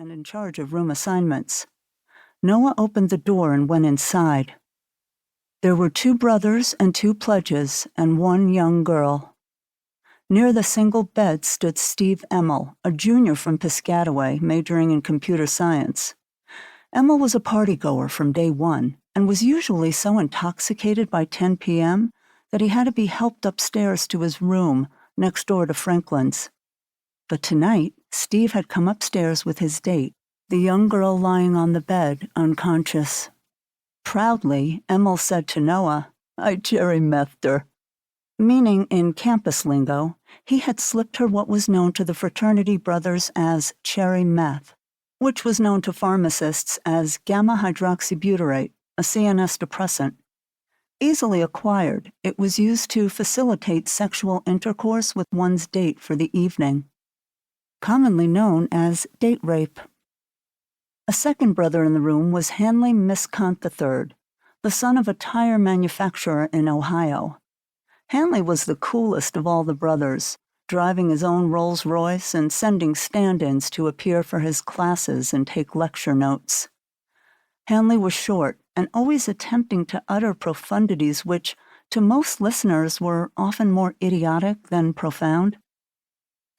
and in charge of room assignments. Noah opened the door and went inside. There were 2 brothers and 2 pledges and 1 young girl. Near the single bed stood Steve Emmel, a junior from Piscataway, majoring in computer science. Emmel was a partygoer from day one and was usually so intoxicated by 10 p.m. that he had to be helped upstairs to his room next door to Franklin's. But tonight, Steve had come upstairs with his date, the young girl lying on the bed, unconscious. Proudly, Emmel said to Noah, "I cherry methed her," meaning in campus lingo, he had slipped her what was known to the fraternity brothers as cherry meth, which was known to pharmacists as gamma-hydroxybutyrate, a CNS depressant. Easily acquired, it was used to facilitate sexual intercourse with one's date for the evening, commonly known as date rape. A second brother in the room was Hanley Miscant III, the son of a tire manufacturer in Ohio. Hanley was the coolest of all the brothers, driving his own Rolls-Royce and sending stand-ins to appear for his classes and take lecture notes. Hanley was short and always attempting to utter profundities which, to most listeners, were often more idiotic than profound.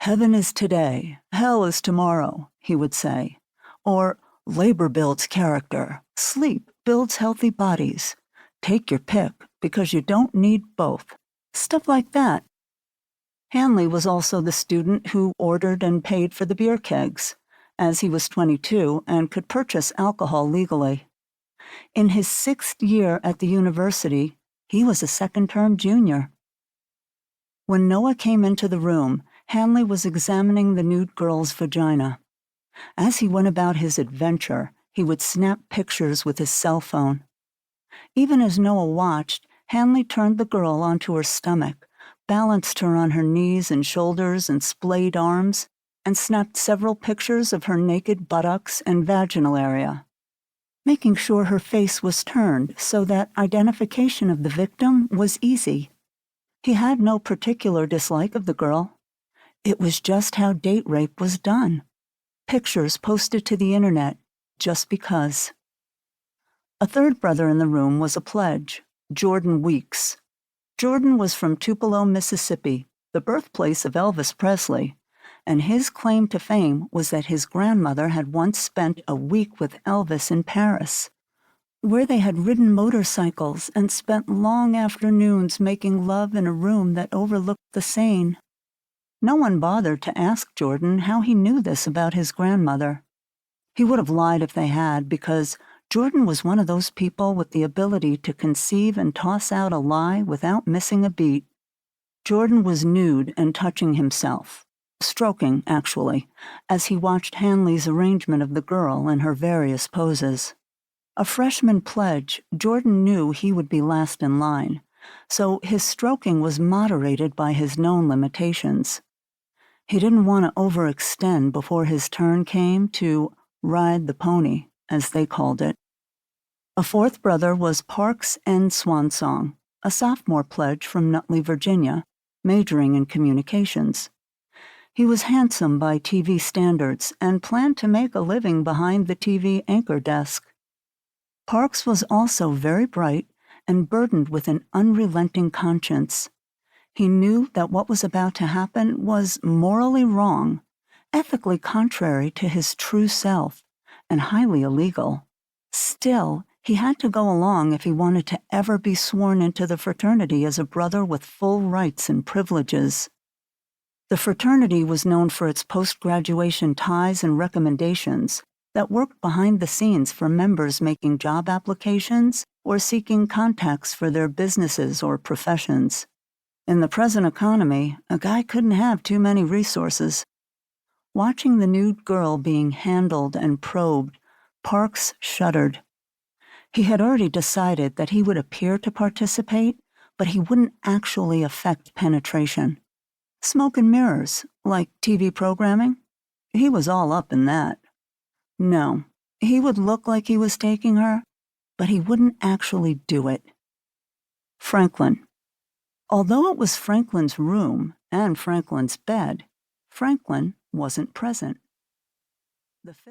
"Heaven is today, hell is tomorrow," he would say, or "Labor builds character, sleep builds healthy bodies. Take your pick because you don't need both." Stuff like that. Hanley was also the student who ordered and paid for the beer kegs, as he was 22 and could purchase alcohol legally. In his 6th year at the university, he was a second-term junior. When Noah came into the room, Hanley was examining the nude girl's vagina. As he went about his adventure, he would snap pictures with his cell phone. Even as Noah watched, Hanley turned the girl onto her stomach, balanced her on her knees and shoulders and splayed arms, and snapped several pictures of her naked buttocks and vaginal area, making sure her face was turned so that identification of the victim was easy. He had no particular dislike of the girl. It was just how date rape was done. Pictures posted to the internet, just because. A third brother in the room was a pledge, Jordan Weeks. Jordan was from Tupelo, Mississippi, the birthplace of Elvis Presley, and his claim to fame was that his grandmother had once spent a week with Elvis in Paris, where they had ridden motorcycles and spent long afternoons making love in a room that overlooked the Seine. No one bothered to ask Jordan how he knew this about his grandmother. He would have lied if they had, because Jordan was one of those people with the ability to conceive and toss out a lie without missing a beat. Jordan was nude and touching himself, stroking, actually, as he watched Hanley's arrangement of the girl in her various poses. A freshman pledge, Jordan knew he would be last in line, so his stroking was moderated by his known limitations. He didn't want to overextend before his turn came to ride the pony, as they called it. A fourth brother was Parks N. Swansong, a sophomore pledge from Nutley, Virginia, majoring in communications. He was handsome by TV standards and planned to make a living behind the TV anchor desk. Parks was also very bright and burdened with an unrelenting conscience. He knew that what was about to happen was morally wrong, ethically contrary to his true self, and highly illegal. Still, he had to go along if he wanted to ever be sworn into the fraternity as a brother with full rights and privileges. The fraternity was known for its post-graduation ties and recommendations that worked behind the scenes for members making job applications or seeking contacts for their businesses or professions. In the present economy, a guy couldn't have too many resources. Watching the nude girl being handled and probed, Parks shuddered. He had already decided that he would appear to participate, but he wouldn't actually affect penetration. Smoke and mirrors, like TV programming? He was all up in that. No, he would look like he was taking her, but he wouldn't actually do it. Franklin. Although it was Franklin's room and Franklin's bed, Franklin wasn't present. The fifth